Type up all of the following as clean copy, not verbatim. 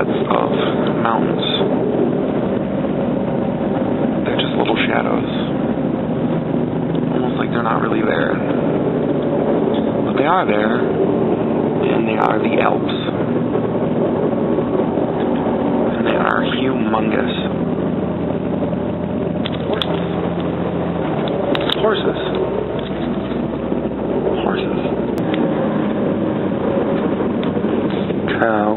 silhouettes of mountains. They're just little shadows. Almost like they're not really there. But they are there, and they are the Alps. And they are humongous. Horses. Cow.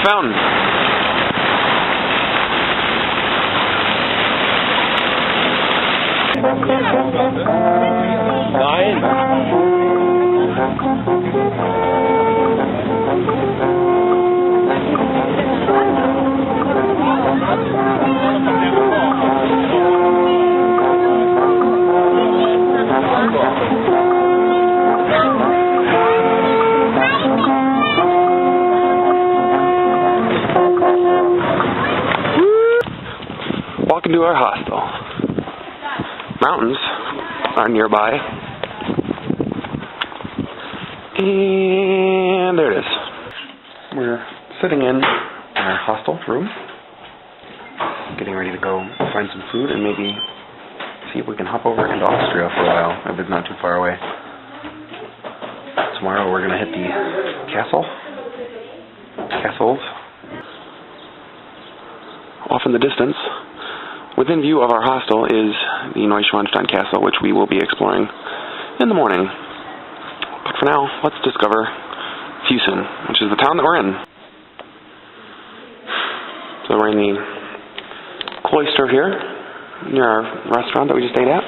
Fountain. Walking to our hostel. Mountains are nearby. And there it is. We're sitting in our hostel room, getting ready to go find some food and maybe see if we can hop over into Austria for a while, if it's not too far away. Tomorrow we're going to hit the castles. Off in the distance, within view of our hostel, is the Neuschwanstein Castle, which we will be exploring in the morning. But for now, let's discover Fussen, which is the town that we're in. So we're in the cloister here, near our restaurant that we just ate at.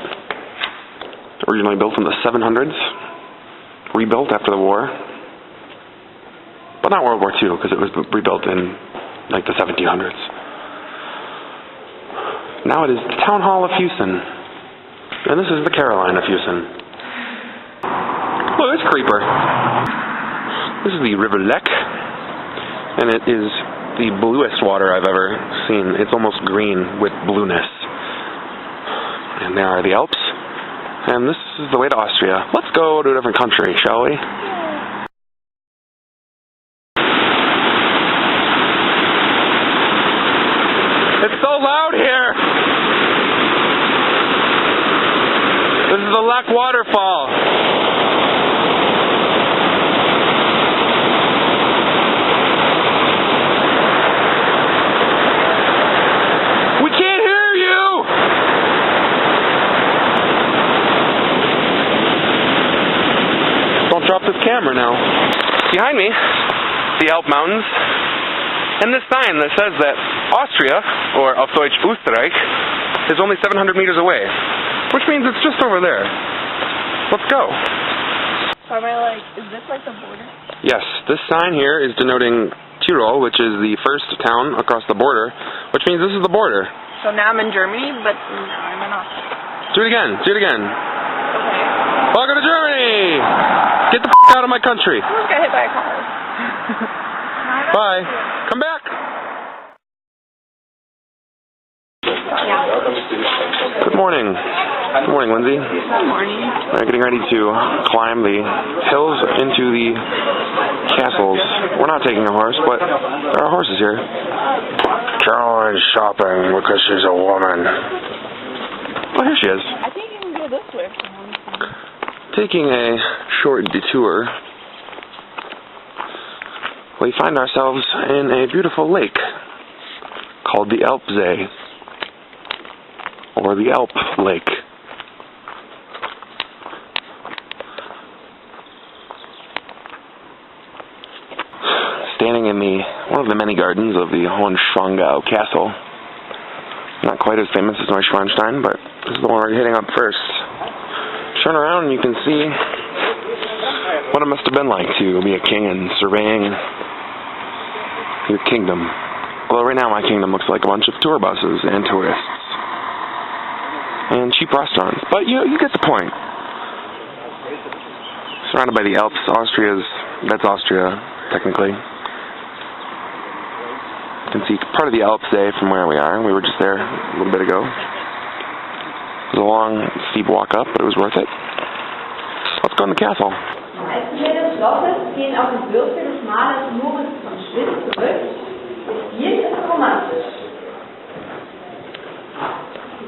Originally built in the 700s, rebuilt after the war. But not World War II, because it was rebuilt in like the 1700s. Now it is the Town Hall of Fussen. And this is the Caroline of Fussen. Look, it's Creeper. This is the River Lech. And it is the bluest water I've ever seen. It's almost green with blueness. And there are the Alps. And this is the way to Austria. Let's go to a different country, shall we? It's so loud here! This is the Lech waterfall. We can't hear you! Don't drop this camera now. Behind me, the Alp Mountains. And this sign that says that Austria, or auf Deutsch Österreich, is only 700 meters away. Which means it's just over there. Let's go. So am I like, is this like the border? Yes, this sign here is denoting Tyrol, which is the first town across the border, which means this is the border. So now I'm in Germany, but now I'm in Austria. Do it again. Okay. Welcome to Germany! Get the out of my country. I almost got hit by a car. Bye. Come back. Good morning. Good morning, Lindsay. Good morning. We're getting ready to climb the hills into the castles. We're not taking a horse, but there are horses here. Caroline's shopping because she's a woman. Oh, here she is. I think you can go this way. Taking a short detour, we find ourselves in a beautiful lake called the Alpsee, or the Alp Lake. Standing in one of the many gardens of the Hohenschwangau Castle. Not quite as famous as Neuschwanstein, but this is the one we're hitting up first. turn around and you can see what it must have been like to be a king and surveying your kingdom. Well, right now my kingdom looks like a bunch of tour buses and tourists and cheap restaurants, but you get the point. Surrounded by the Alps, that's Austria, technically. You can see part of the Alps there from where we are. We were just there a little bit ago. It was a long, steep walk up, but it was worth it. Let's go in the castle. Einzelteile des Schlosses gehen auf den Würfel des Malers Moritz von Schwind zurück. Der Stil ist romantisch.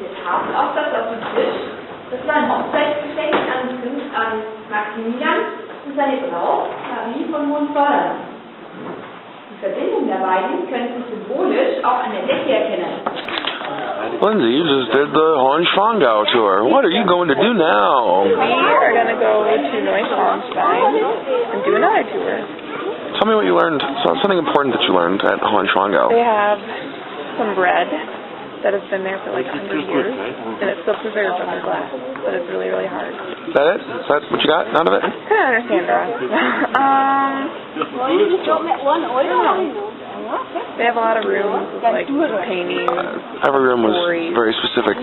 Der Tafelaufsatz auf dem Tisch, das war ein Hochzeitsgeschenk an Maximilian und seine Braut, Marie von Hohenzollern. Die Verbindung der beiden können Sie symbolisch auch an der Decke erkennen. Lindsay, you just did the Hohenschwangau tour. What are you going to do now? We are going to go to Neuschwanstein and do another tour. Tell me what you learned. Something important that you learned at Hohenschwangau. They have some bread that has been there for like 100 years, and it's still preserved under glass, but it's really, really hard. Is that it? Is that what you got out of it? I couldn't understand that. They have a lot of rooms with like paintings. Every room was stories. very specific.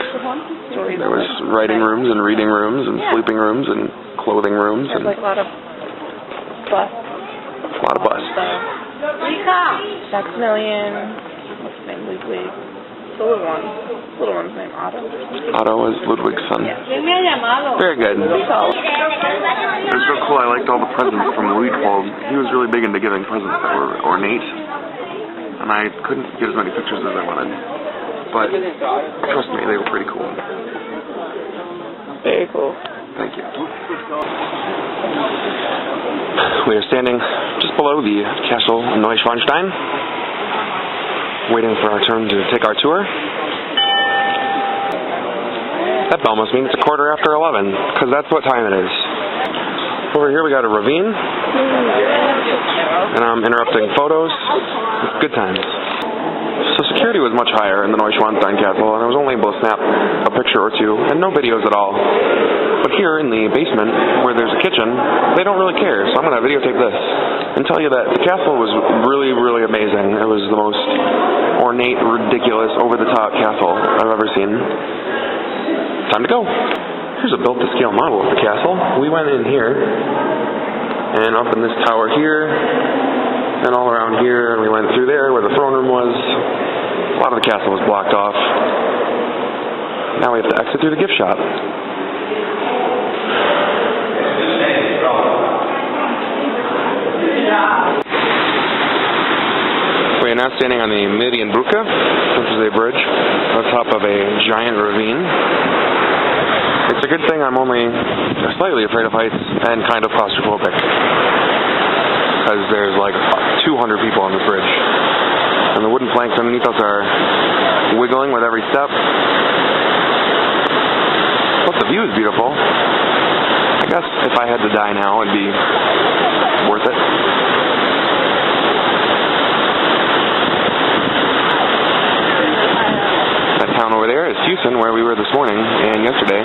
Stories. There was writing rooms and reading rooms and sleeping rooms and clothing rooms There's and like a lot of busts. a lot of busts. Maximilian, what's his name, Ludwig. The little one's name, Otto. Otto was Ludwig's son. Yeah. Very good. So, It was so cool. I liked all the presents from Luitpold. He was really big into giving presents that were ornate, and I couldn't get as many pictures as I wanted. But trust me, they were pretty cool. very cool. Thank you. We are standing just below the Castle Neuschwanstein, waiting for our turn to take our tour. That bell must mean it's 11:15, because that's what time it is. Over here we got a ravine, and I'm interrupting photos. It's good times. So security was much higher in the Neuschwanstein Castle, and I was only able to snap a picture or two, and no videos at all. But here in the basement, where there's a kitchen, they don't really care, so I'm going to videotape this and tell you that the castle was really, really amazing. It was the most ornate, ridiculous, over-the-top castle I've ever seen. Time to go. Here's a built-to-scale model of the castle. We went in here, and up in this tower here, and all around here, and we went through there where the throne room was. A lot of the castle was blocked off. Now we have to exit through the gift shop. We are now standing on the Medienbrücke, which is a bridge on top of a giant ravine. It's a good thing I'm only slightly afraid of heights and kind of claustrophobic, because there's like 200 people on this bridge, and the wooden planks underneath us are wiggling with every step. But the view is beautiful. I guess if I had to die now, it'd be worth it. That town over there is Houston, where we were this morning and yesterday.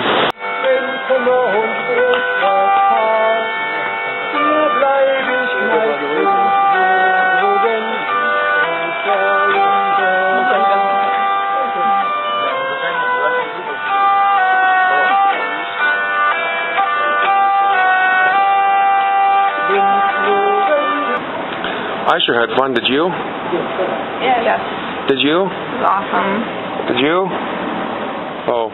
I sure had fun. Did you? Yeah. Yes. Did you? It was awesome. Did you? Oh.